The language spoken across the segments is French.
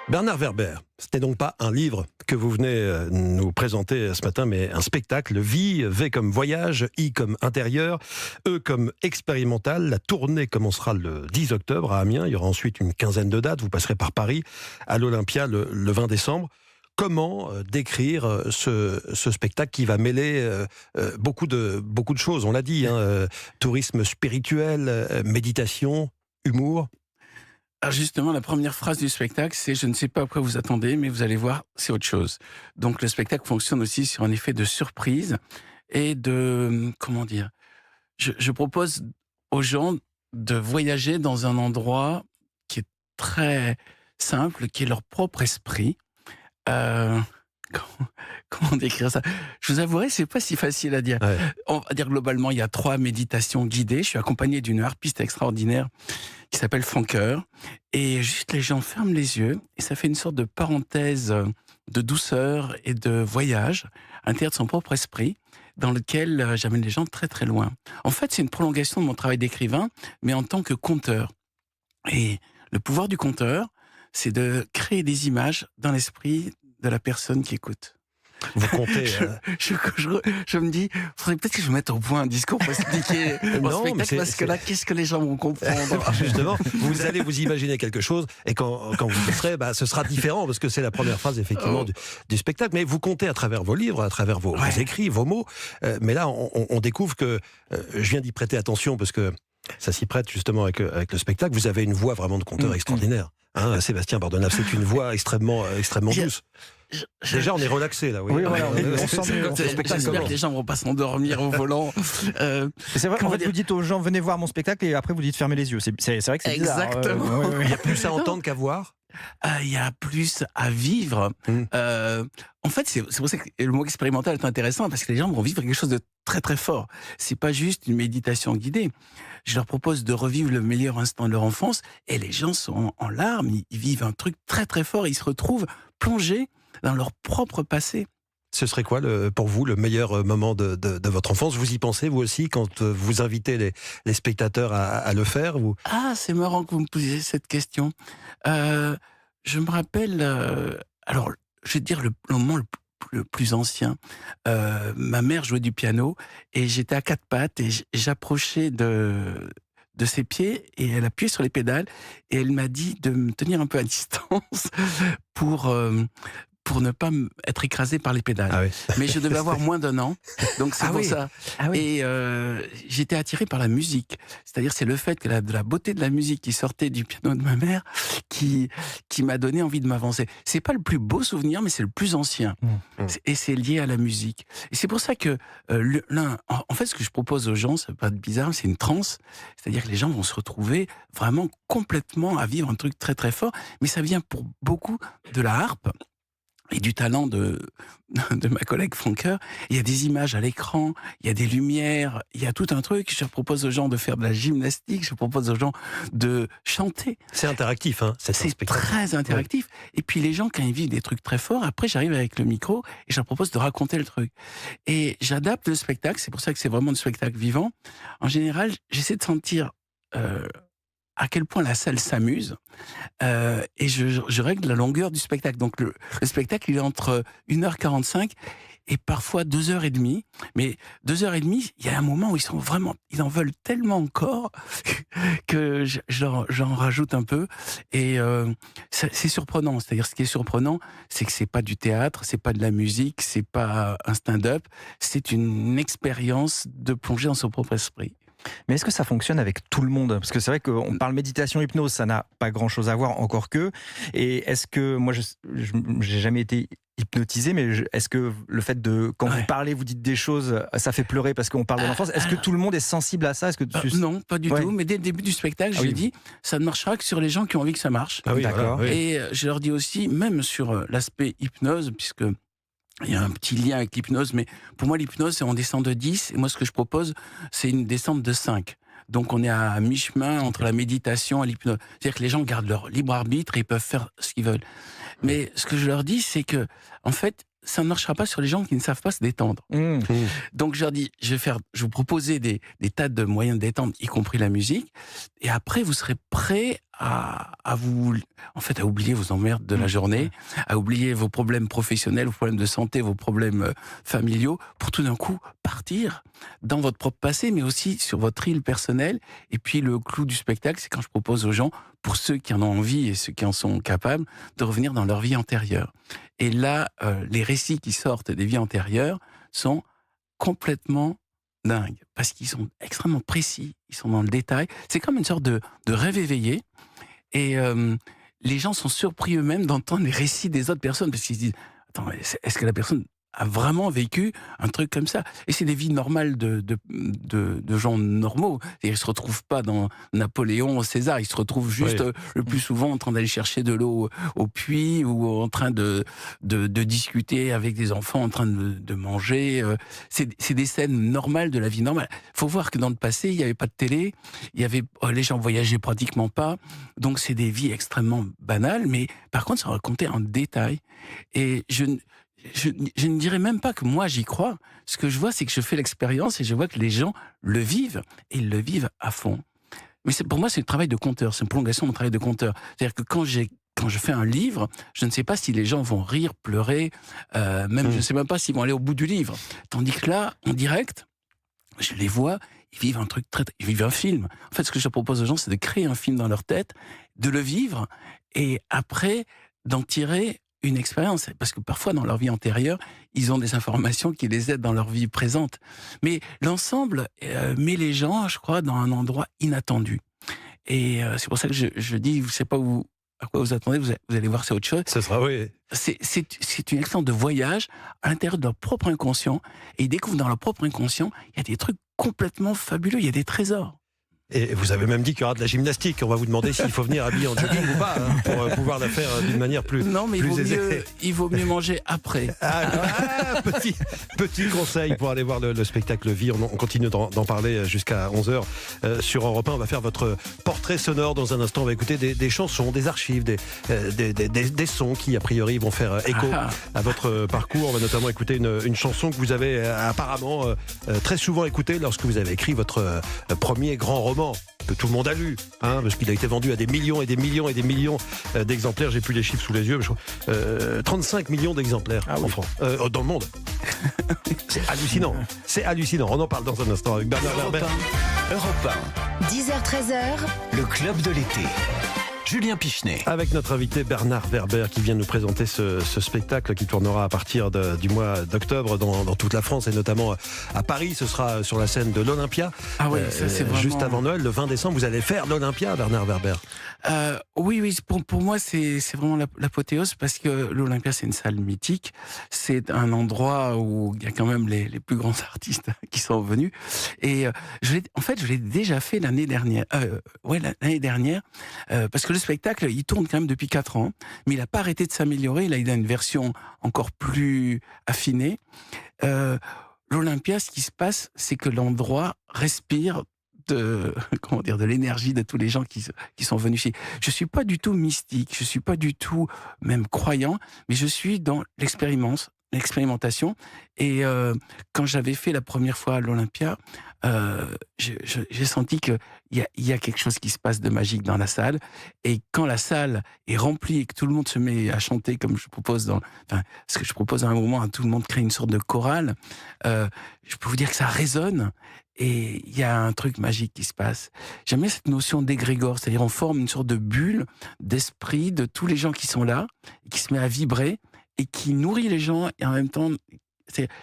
Bernard Werber, ce n'est donc pas un livre que vous venez nous présenter ce matin, mais un spectacle. Vie, V comme voyage, I comme intérieur, E comme expérimental. La tournée commencera le 10 octobre à Amiens. Il y aura ensuite une quinzaine de dates. Vous passerez par Paris, à l'Olympia le 20 décembre. Comment décrire ce spectacle qui va mêler beaucoup de choses, on l'a dit, tourisme spirituel, méditation, humour. Alors justement, la première phrase du spectacle, c'est « Je ne sais pas à quoi vous attendez, mais vous allez voir, c'est autre chose ». Donc le spectacle fonctionne aussi sur un effet de surprise et de... Comment dire, je propose aux gens de voyager dans un endroit qui est très simple, qui est leur propre esprit. Euh, comment décrire ça? Je vous avouerai, c'est pas si facile à dire. Ouais. On va dire globalement, il y a 3 méditations guidées. Je suis accompagné d'une harpiste extraordinaire qui s'appelle Francoeur. Et juste les gens ferment les yeux et ça fait une sorte de parenthèse de douceur et de voyage à l'intérieur de son propre esprit dans lequel j'amène les gens très très loin. En fait, c'est une prolongation de mon travail d'écrivain, mais en tant que conteur. Et le pouvoir du conteur, c'est de créer des images dans l'esprit de la personne qui écoute. Vous comptez... Je me dis, faudrait peut-être que je mette au point un discours pour expliquer mon Non, mais spectacle, parce que là, qu'est-ce que les gens vont comprendre? Justement, vous allez vous imaginer quelque chose et quand vous y serez, ce sera différent parce que c'est la première phrase effectivement du spectacle. Mais vous comptez à travers vos livres, à travers vos écrits, vos mots. Mais là, on découvre que je viens d'y prêter attention parce que ça s'y prête justement avec le spectacle. Vous avez une voix vraiment de conteur extraordinaire. Sébastien Bordenave, c'est une voix extrêmement douce. Déjà, on est relaxé là. Oui, voilà, on sent mieux. J'espère que les gens ne vont pas s'endormir au volant. C'est vrai, en fait, vous dites aux gens, venez voir mon spectacle, et après vous dites fermez les yeux. C'est vrai que c'est bizarre. Exactement. Il y a plus à entendre qu'à voir. Il y a plus à vivre. En fait, c'est pour ça que le mot expérimental est intéressant, parce que les gens vont vivre quelque chose de très très fort. C'est pas juste une méditation guidée. Je leur propose de revivre le meilleur instant de leur enfance, et les gens sont en larmes, ils vivent un truc très très fort, ils se retrouvent plongés dans leur propre passé. Ce serait quoi pour vous le meilleur moment de votre enfance? Vous y pensez vous aussi quand vous invitez les spectateurs à le faire ou... Ah, c'est marrant que vous me posiez cette question. Je me rappelle, alors je vais dire le moment le plus ancien. Ma mère jouait du piano et j'étais à 4 pattes et j'approchais de ses pieds et elle appuyait sur les pédales et elle m'a dit de me tenir un peu à distance pour ne pas être écrasé par les pédales. Ah oui. Mais je devais avoir moins d'1 an, donc c'est pour ça. Ah oui. Et j'étais attiré par la musique. C'est-à-dire, c'est le fait que de la beauté de la musique qui sortait du piano de ma mère qui m'a donné envie de m'avancer. C'est pas le plus beau souvenir, mais c'est le plus ancien. Et c'est lié à la musique. Et c'est pour ça que en fait, ce que je propose aux gens, ça peut pas être bizarre, c'est une transe. C'est-à-dire que les gens vont se retrouver vraiment complètement à vivre un truc très très fort. Mais ça vient pour beaucoup de la harpe et du talent de ma collègue Francoeur. Il y a des images à l'écran, il y a des lumières, il y a tout un truc. Je propose aux gens de faire de la gymnastique, je propose aux gens de chanter. C'est interactif, c'est très interactif. Et puis les gens, quand ils vivent des trucs très forts, après j'arrive avec le micro et je leur propose de raconter le truc. Et j'adapte le spectacle, c'est pour ça que c'est vraiment un spectacle vivant. En général, j'essaie de sentir à quel point la salle s'amuse, et je règle la longueur du spectacle. Donc le spectacle, il est entre 1h45 et parfois 2h30. Mais 2h30, il y a un moment où ils en veulent tellement encore que j'en rajoute un peu. Et c'est surprenant. C'est-à-dire, ce qui est surprenant, c'est que c'est pas du théâtre, c'est pas de la musique, c'est pas un stand-up, c'est une expérience de plonger dans son propre esprit. Mais est-ce que ça fonctionne avec tout le monde? Parce que c'est vrai qu'on parle méditation, hypnose, ça n'a pas grand-chose à voir, encore que. Et est-ce que, moi, j'ai jamais été hypnotisé, mais est-ce que le fait de, quand vous parlez, vous dites des choses, ça fait pleurer parce qu'on parle de l'enfance? Est-ce que tout le monde est sensible à ça? Est-ce que non, pas du tout. Mais dès le début du spectacle, j'ai dit, ça ne marchera que sur les gens qui ont envie que ça marche. Ah oui, d'accord. Voilà, oui. Et je leur dis aussi, même sur l'aspect hypnose, puisque il y a un petit lien avec l'hypnose, mais pour moi, l'hypnose, c'est on descend de 10, et moi, ce que je propose, c'est une descente de 5. Donc, on est à mi-chemin entre la méditation et l'hypnose. C'est-à-dire que les gens gardent leur libre arbitre et ils peuvent faire ce qu'ils veulent. Mais ce que je leur dis, c'est que, en fait, ça ne marchera pas sur les gens qui ne savent pas se détendre. Donc je leur dis, je vais vous proposer des tas de moyens de détendre, y compris la musique, et après vous serez prêts à oublier vos emmerdes de la journée, à oublier vos problèmes professionnels, vos problèmes de santé, vos problèmes familiaux, pour tout d'un coup partir dans votre propre passé, mais aussi sur votre île personnelle. Et puis le clou du spectacle, c'est quand je propose aux gens, pour ceux qui en ont envie et ceux qui en sont capables, de revenir dans leur vie antérieure. Et là, les récits qui sortent des vies antérieures sont complètement dingues, parce qu'ils sont extrêmement précis, ils sont dans le détail. C'est comme une sorte de rêve éveillé. Et les gens sont surpris eux-mêmes d'entendre les récits des autres personnes, parce qu'ils se disent, attends, est-ce que la personne a vraiment vécu un truc comme ça? Et c'est des vies normales de gens normaux. Et ils se retrouvent pas dans Napoléon, César, ils se retrouvent juste le plus souvent en train d'aller chercher de l'eau au puits, ou en train de discuter avec des enfants, en train de manger. C'est des scènes normales de la vie normale. Faut voir que dans le passé, il n'y avait pas de télé, les gens voyageaient pratiquement pas, donc c'est des vies extrêmement banales, mais par contre, ça racontait en détail. Et je ne dirais même pas que moi j'y crois. Ce que je vois, c'est que je fais l'expérience et je vois que les gens le vivent, et ils le vivent à fond. Mais pour moi, c'est le travail de conteur, c'est une prolongation de mon travail de conteur. C'est-à-dire que quand je fais un livre, je ne sais pas si les gens vont rire, pleurer, même je ne sais même pas s'ils vont aller au bout du livre. Tandis que là, en direct, je les vois, ils vivent un truc ils vivent un film. En fait, ce que je propose aux gens, c'est de créer un film dans leur tête, de le vivre, et après, d'en tirer une expérience, parce que parfois dans leur vie antérieure, ils ont des informations qui les aident dans leur vie présente. Mais l'ensemble met les gens, je crois, dans un endroit inattendu. Et c'est pour ça que je dis, vous ne savez pas à quoi vous attendez, vous allez voir, c'est autre chose. Ça sera, oui. C'est une expérience de voyage à l'intérieur de leur propre inconscient, et ils découvrent dans leur propre inconscient, il y a des trucs complètement fabuleux, il y a des trésors. Et vous avez même dit qu'il y aura de la gymnastique. On va vous demander s'il faut venir habillé en jogging ou pas, hein, pour pouvoir la faire d'une manière plus Non, mais plus il vaut mieux manger après. Petit conseil pour aller voir le spectacle Vie. On continue d'en parler jusqu'à 11h sur Europe 1. On va faire votre portrait sonore dans un instant. On va écouter des chansons, des archives, des sons qui, a priori, vont faire écho à votre parcours. On va notamment écouter une chanson que vous avez apparemment très souvent écoutée lorsque vous avez écrit votre premier grand roman que tout le monde a lu, hein, parce qu'il a été vendu à des millions et des millions et des millions d'exemplaires. J'ai plus les chiffres sous les yeux, mais 35 millions d'exemplaires en France, dans le monde. C'est hallucinant. C'est hallucinant. On en parle dans un instant avec Bernard Werber. Europe 1. 10h-13h. Le club de l'été. Julien Pichenet. Avec notre invité Bernard Werber qui vient nous présenter ce spectacle qui tournera à partir du mois d'octobre dans toute la France et notamment à Paris. Ce sera sur la scène de l'Olympia. Ah oui, ça c'est vraiment... Juste avant Noël, le 20 décembre, vous allez faire l'Olympia, Bernard Werber. Oui, pour moi c'est vraiment l'apothéose, parce que l'Olympia c'est une salle mythique. C'est un endroit où il y a quand même les plus grands artistes qui sont venus. Et je l'ai déjà fait l'année dernière. L'année dernière, parce que le spectacle, il tourne quand même depuis 4 ans, mais il n'a pas arrêté de s'améliorer. Là, il a une version encore plus affinée. L'Olympia, ce qui se passe, c'est que l'endroit respire de l'énergie de tous les gens qui sont venus ici. Je suis pas du tout mystique, je suis pas du tout même croyant, mais je suis dans l'expérimentation. Et quand j'avais fait la première fois à l'Olympia, j'ai senti qu'il y a quelque chose qui se passe de magique dans la salle. Et quand la salle est remplie et que tout le monde se met à chanter, comme je propose ce que je propose à un moment, à tout le monde crée une sorte de chorale, je peux vous dire que ça résonne. Et il y a un truc magique qui se passe. J'aime bien cette notion d'égrégore, c'est-à-dire on forme une sorte de bulle d'esprit de tous les gens qui sont là, et qui se met à vibrer, et qui nourrit les gens, et en même temps,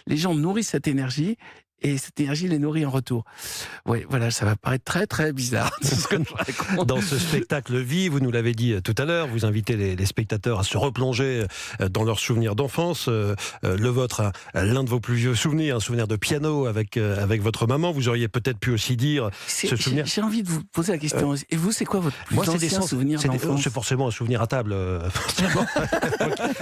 les gens nourrissent cette énergie, et cette énergie les nourrit en retour. Oui, voilà, ça va paraître très très bizarre. Ce que je raconte. Dans ce spectacle Vie, vous nous l'avez dit tout à l'heure, vous invitez les spectateurs à se replonger dans leurs souvenirs d'enfance. Le vôtre, l'un de vos plus vieux souvenirs, un souvenir de piano avec votre maman. Vous auriez peut-être pu aussi dire ce souvenir. J'ai envie de vous poser la question. Et vous, c'est quoi votre plus ancien souvenir d'enfance? C'est forcément un souvenir à table.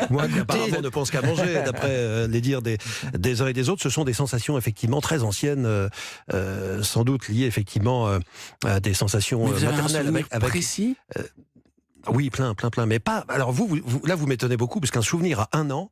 Moi, qui apparemment ne pense qu'à manger, d'après les dires des uns et des autres, ce sont des sensations effectivement très anciennes, sans doute liées effectivement à des sensations maternelles. Avec précis oui, plein. Mais pas. Alors là, vous m'étonnez beaucoup, parce qu'un souvenir à 1 an,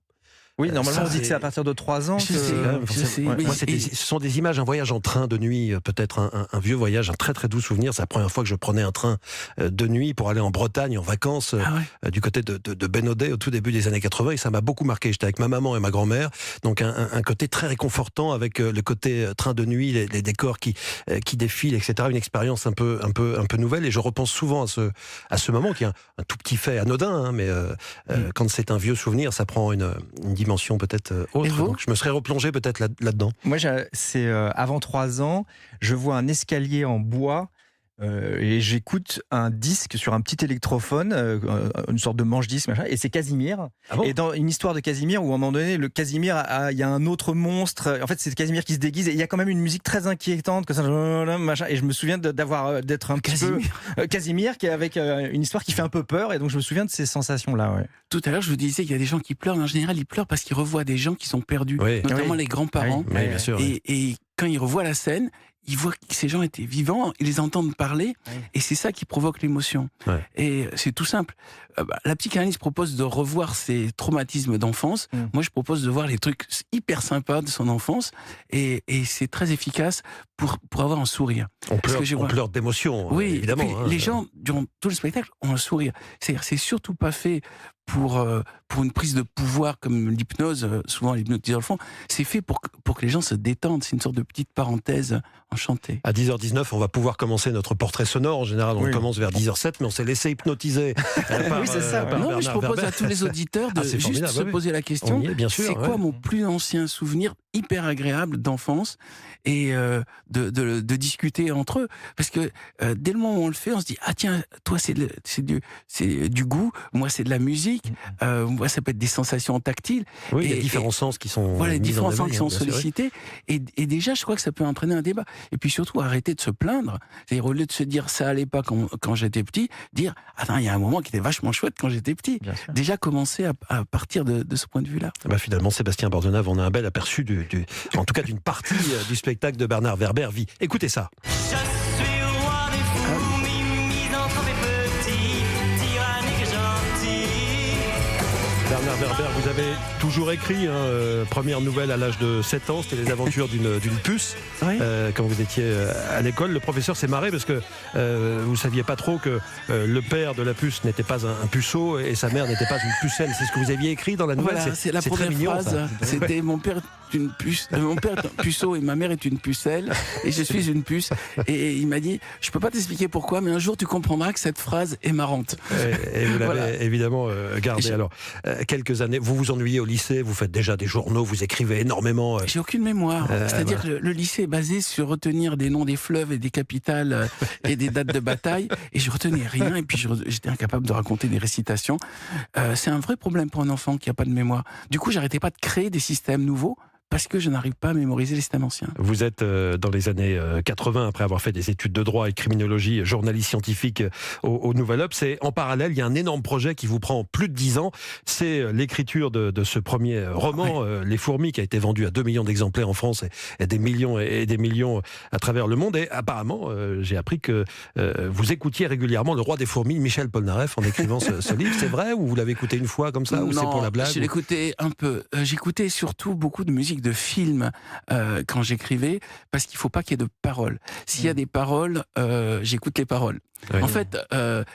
Oui, normalement, ça, on dit que c'est à partir de 3 ans. Je sais, je sais. Ouais. Mais Moi, ce sont des images, un voyage en train de nuit, peut-être un vieux voyage, un très très doux souvenir. C'est la première fois que je prenais un train de nuit pour aller en Bretagne en vacances, Ah ouais. du côté de Bénodet au tout début des années 80, et ça m'a beaucoup marqué. J'étais avec ma maman et ma grand-mère, donc un côté très réconfortant avec le côté train de nuit, les décors qui défilent, etc. Une expérience un peu nouvelle, et je repense souvent à ce moment qui est un tout petit fait anodin, hein, mais quand c'est un vieux souvenir, ça prend une dimension peut-être Et autre. vous Donc je me serais replongé peut-être là-dedans. Moi, c'est avant 3 ans, je vois un escalier en bois et j'écoute un disque sur un petit électrophone, une sorte de manche-disque, machin, et c'est Casimir. Ah bon ? Et dans une histoire de Casimir, où à un moment donné, le Casimir, il y a un autre monstre. En fait, c'est Casimir qui se déguise, et il y a quand même une musique très inquiétante, que ça, machin. Et je me souviens d'être un petit peu Casimir, qui est avec une histoire qui fait un peu peur, et donc je me souviens de ces sensations-là. Ouais. Tout à l'heure, je vous disais qu'il y a des gens qui pleurent, mais en général, ils pleurent parce qu'ils revoient des gens qui sont perdus, Oui. notamment Oui. les grands-parents. Oui, bien sûr. oui. Et quand ils revoient la scène, ils voient que ces gens étaient vivants, ils les entendent parler, et c'est ça qui provoque l'émotion. Ouais. Et c'est tout simple. La psychanalyse propose de revoir ses traumatismes d'enfance. Moi, je propose de voir les trucs hyper sympas de son enfance, et c'est très efficace pour avoir un sourire. On Parce que je pleure, vois- on pleure d'émotion, Oui, évidemment. et puis, hein. les gens, durant tout le spectacle, ont un sourire. C'est-à-dire, c'est surtout pas fait pour une prise de pouvoir comme l'hypnose, souvent l'hypnotiseur le font. C'est fait pour que les gens se détendent. C'est une sorte de petite parenthèse enchantée. À 10h19, on va pouvoir commencer notre portrait sonore. En général, on Oui. commence vers 10h07, mais on s'est laissé hypnotiser par, Oui, c'est ça. par Non, mais je Bernard propose Werber. à tous les auditeurs de Ah, c'est juste formidable, se oui. poser la On question. y est, bien sûr. C'est quoi ouais. mon plus ancien souvenir hyper agréable d'enfance, et de discuter entre eux, parce que dès le moment où on le fait, on se dit ah tiens, toi c'est du goût, moi c'est de la musique, moi ça peut être des sensations tactiles. Oui, il y a et- différents sens qui sont Voilà, les mis en différents sens éveil, qui sont bien sûr, oui. sollicités. Et déjà, je crois que ça peut entraîner un débat. Et puis surtout, arrêter de se plaindre. C'est-à-dire, au lieu de se dire ça allait pas quand j'étais petit, dire attends, il y a un moment qui était vachement chouette quand j'étais petit. Bien sûr. Déjà commencer à partir de ce point de vue-là. Bah, finalement, Sébastien Bordenave, on a un bel aperçu en tout cas d'une partie du spectacle de Bernard Werber. Vie. Écoutez ça. Je suis roi des fous, Mimi d'entre mes petits, tyrannique gentil. Bernard Werber, vous avez toujours écrit, première nouvelle à l'âge de 7 ans, c'était les aventures d'une puce. Oui. Quand vous étiez à l'école, le professeur s'est marré parce que vous saviez pas trop que le père de la puce n'était pas un puceau et sa mère n'était pas une pucelle. C'est ce que vous aviez écrit dans la nouvelle. Voilà, c'est la très première mignon, phrase. ça. C'était mon père est une puce, mon père est un puceau et ma mère est une pucelle et je suis une puce. Et il m'a dit, je peux pas t'expliquer pourquoi, mais un jour tu comprendras que cette phrase est marrante. Et vous l'avez Voilà. évidemment gardé. Et Alors, quelques années, vous vous ennuyez au lycée, vous faites déjà des journaux, vous écrivez énormément. J'ai aucune mémoire. C'est-à-dire que le lycée est basé sur retenir des noms des fleuves et des capitales et des dates de bataille. Et je retenais rien. Et puis j'étais incapable de raconter des récitations. C'est un vrai problème pour un enfant qui n'a pas de mémoire. Du coup, j'arrêtais pas de créer des systèmes nouveaux parce que je n'arrive pas à mémoriser les systèmes anciens. Vous êtes dans les années 80, après avoir fait des études de droit et de criminologie, journaliste scientifique au Nouvel Obs. Et en parallèle, il y a un énorme projet qui vous prend plus de 10 ans. C'est l'écriture de ce premier roman, Les Fourmis, qui a été vendu à 2 millions d'exemplaires en France et des millions et des millions à travers le monde. Et apparemment, j'ai appris que vous écoutiez régulièrement Le Roi des Fourmis, Michel Polnareff, en écrivant ce livre. C'est vrai, ou vous l'avez écouté une fois comme ça, ou c'est pour la blague? Je l'écoutais un peu. J'écoutais surtout beaucoup de musique de films quand j'écrivais, parce qu'il ne faut pas qu'il y ait de paroles. S'il y a des paroles, j'écoute les paroles. Oui. En fait,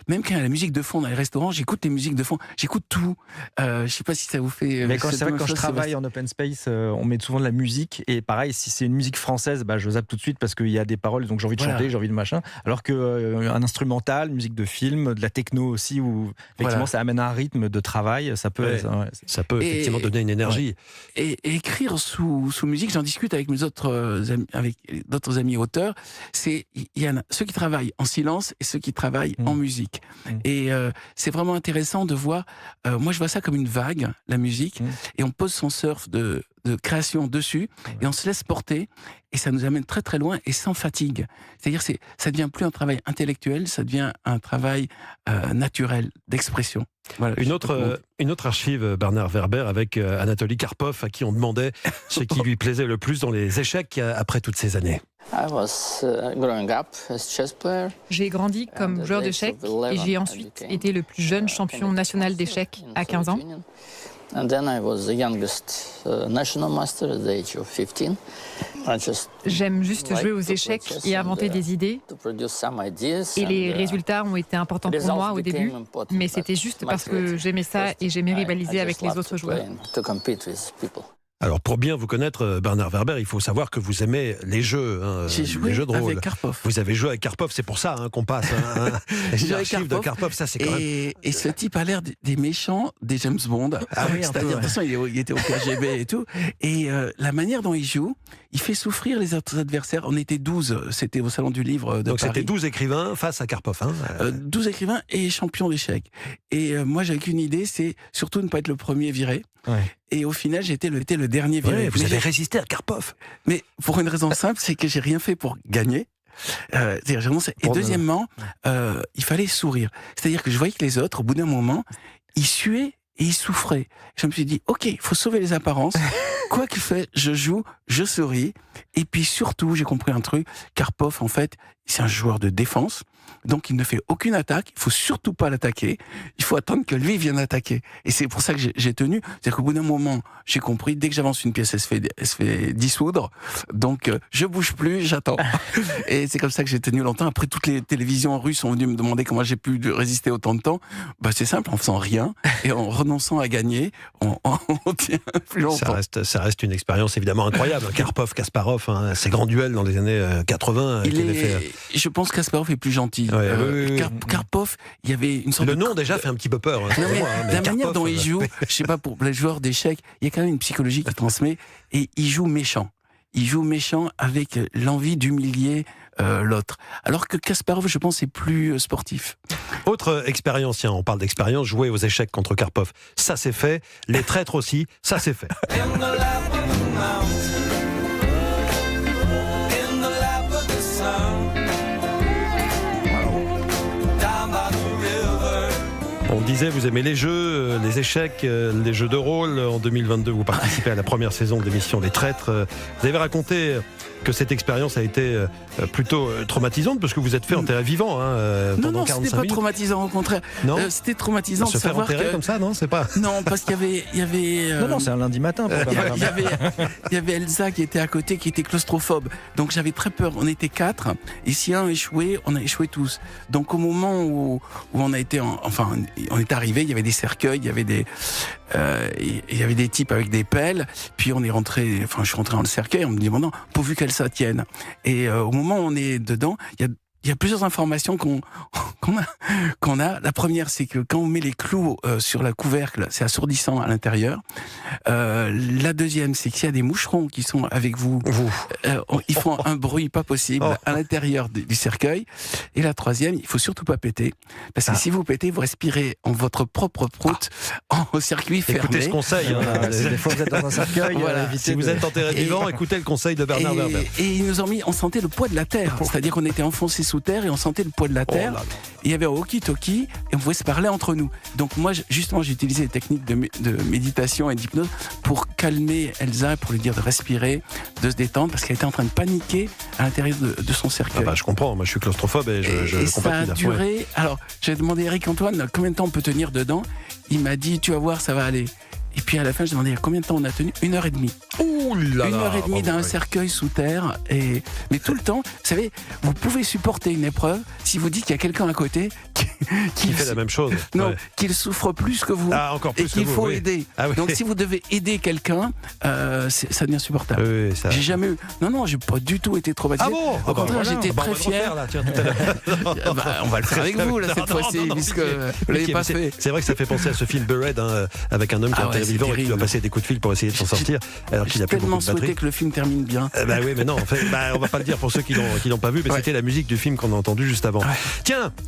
même quand il y a la musique de fond dans les restaurants, j'écoute les musiques de fond. J'écoute tout. Je ne sais pas si ça vous fait... Mais c'est vrai que quand je chose, travaille en open space, on met souvent de la musique. Et pareil, si c'est une musique française, je zappe tout de suite parce qu'il y a des paroles, donc j'ai envie de Voilà. chanter, j'ai envie de machin. Alors qu'un instrumental, une musique de film, de la techno aussi, où effectivement Voilà. ça amène un rythme de travail, ça peut... Ouais. Ça peut effectivement donner une énergie. Et écrire sous musique, j'en discute avec avec d'autres amis auteurs, il y en a ceux qui travaillent en silence et ceux qui travaillent en musique. Et c'est vraiment intéressant de voir, moi je vois ça comme une vague, la musique, et on pose son surf de création dessus, et on se laisse porter, et ça nous amène très très loin et sans fatigue. C'est-à-dire ça devient plus un travail intellectuel, ça devient un travail naturel, d'expression. Voilà, Une autre archive, Bernard Werber, avec Anatoly Karpov, à qui on demandait ce qui lui plaisait le plus dans les échecs après toutes ces années. J'ai grandi comme joueur d'échecs et j'ai ensuite été le plus jeune champion national d'échecs à 15 ans. And then I was the youngest national master at the age of 15. I just J'aime juste jouer aux échecs et inventer des idées. to produce some ideas. Et les and, résultats ont été importants pour results moi au début. became important, Mais but c'était juste parce que motivating. j'aimais ça First, et j'aimais I rivaliser avec just les loved autres to play joueurs. and to compete with people. Alors, pour bien vous connaître, Bernard Werber, il faut savoir que vous aimez les jeux, hein, J'ai les joué jeux de rôle. avec Karpov. Vous avez joué avec Karpov, c'est pour ça qu'on passe J'ai joué les avec archives de Karpov. Karpov, ça c'est quand même... Et ce type a l'air des méchants des James Bond. Ah oui, un peu, C'est-à-dire, de ouais. toute façon, il était au KGB et tout. Et la manière dont il joue, il fait souffrir les autres adversaires. On était 12, c'était au Salon du Livre de Donc Paris. c'était 12 écrivains face à Karpov. 12 écrivains et champions d'échecs. Et moi, j'avais qu'une idée, c'est surtout ne pas être le premier viré. Ouais. Et au final, j'étais le dernier viré. Ouais, vous Mais avez j'ai- résisté à Karpov. mais pour une raison simple, c'est que j'ai rien fait pour gagner. C'est-à-dire, j'ai renoncé. Et Bon, deuxièmement, il fallait sourire. C'est-à-dire que je voyais que les autres, au bout d'un moment, ils suaient et ils souffraient. Je me suis dit, ok, il faut sauver les apparences. Quoi qu'il fait, je joue, je souris. Et puis surtout, j'ai compris un truc. Karpov, en fait, c'est un joueur de défense. Donc, il ne fait aucune attaque. Il faut surtout pas l'attaquer. Il faut attendre que lui vienne attaquer. Et c'est pour ça que j'ai tenu. C'est-à-dire qu'au bout d'un moment, j'ai compris, dès que j'avance une pièce, elle se fait dissoudre. Donc, je bouge plus, j'attends. Et c'est comme ça que j'ai tenu longtemps. Après, toutes les télévisions russes sont venues me demander comment j'ai pu résister autant de temps. Bah, c'est simple, en faisant rien et en renonçant à gagner, on tient plus longtemps. Ça reste une expérience évidemment incroyable. Karpov, Kasparov, ces grands duels dans les années 80. qui avaient fait... Je pense qu'Asparov est plus gentil. Ouais, oui. Karpov, il y avait une sorte Le de... nom déjà fait un petit peu peur. Non, pour mais moi, mais la manière Karpov, dont il joue, je sais pas, pour les joueurs d'échecs, il y a quand même une psychologie qui transmet et il joue méchant. Il joue méchant avec l'envie d'humilier l'autre. Alors que Kasparov, je pense, est plus sportif. Autre expérience, tiens, on parle d'expérience, jouer aux échecs contre Karpov, ça c'est fait. Les traîtres aussi, ça c'est fait. On disait, vous aimez les jeux, les échecs, les jeux de rôle. En 2022, vous participez à la première saison de l'émission Les Traîtres. Vous avez raconté que cette expérience a été plutôt traumatisante parce que vous êtes fait enterrer vivant pendant Non, 45 c'était pas minutes. traumatisant, au contraire. Non, C'était traumatisant de se faire savoir enterrer que... comme ça, non, c'est pas. Non, parce qu'il y avait Non, c'est un lundi matin. Pour Bernard Werber. il y avait Elsa qui était à côté, qui était claustrophobe. Donc j'avais très peur. On était 4. Et si un échouait, on a échoué tous. Donc au moment où on a été, on est arrivé, il y avait des cercueils, il y avait des types avec des pelles. Puis on est rentré. Enfin, je suis rentré dans le cercueil en me demandant pourvu qu'Elsa tienne. Et au moment où on est dedans, il y a plusieurs informations qu'on a. La première, c'est que quand on met les clous sur la couvercle, c'est assourdissant à l'intérieur. La deuxième, c'est qu'il y a des moucherons qui sont avec vous. Ils font un bruit pas possible à l'intérieur du cercueil. Et la troisième, il faut surtout pas péter. Parce que si vous pétez, vous respirez en votre propre prout au circuit fermé. Écoutez ce conseil. Des fois, vous êtes dans un cercueil. Voilà. évitez Si vous de- êt enterré vivant, écoutez le conseil de Bernard Werber. Et ils nous ont mis, on sentait le poids de la terre. C'est-à-dire qu'on était enfoncé sous terre et on sentait le poids de la Oh terre. là là. Il y avait un walkie-talkie et on pouvait se parler entre nous. Donc moi, justement, j'ai utilisé les techniques de méditation et d'hypnose pour calmer Elsa, pour lui dire de respirer, de se détendre, parce qu'elle était en train de paniquer à l'intérieur de son cercueil. Ah bah, je comprends, moi je suis claustrophobe et je Et ça compatis a là. duré. Alors, j'ai demandé à Eric-Antoine combien de temps on peut tenir dedans. Il m'a dit, tu vas voir, ça va aller. Et puis à la fin, je demandais combien de temps on a tenu. 1h30. Ouh là là, 1h30 bravo, dans un oui. cercueil sous terre. Mais tout le temps, vous savez, vous pouvez supporter une épreuve si vous dites qu'il y a quelqu'un à côté Qui fait la même chose. Non, Ouais. qu'il souffre plus que vous. Ah, encore plus et qu'il que vous, faut oui. aider. Ah oui. Donc si vous devez aider quelqu'un, ça devient insupportable. Oui, oui, ça... J'ai jamais eu. Non, j'ai pas du tout été traumatisé. Ah bon Au contraire, j'étais très fier. On va le faire avec vous, là, cette fois-ci, puisque vous l'avez pas fait. C'est vrai que ça fait penser à ce film Buried, avec un homme qui est Ah ouais, enterré c'est vivant et qui terrible. doit passer des coups de fil pour essayer de s'en sortir, alors qu'il J'ai n'a plus tellement beaucoup de batterie. souhaité que le film termine bien. Bah oui, mais non, en fait, on va pas le dire pour ceux qui l'ont pas vu, mais Ouais. c'était la musique du film qu'on a entendu juste avant. Tiens,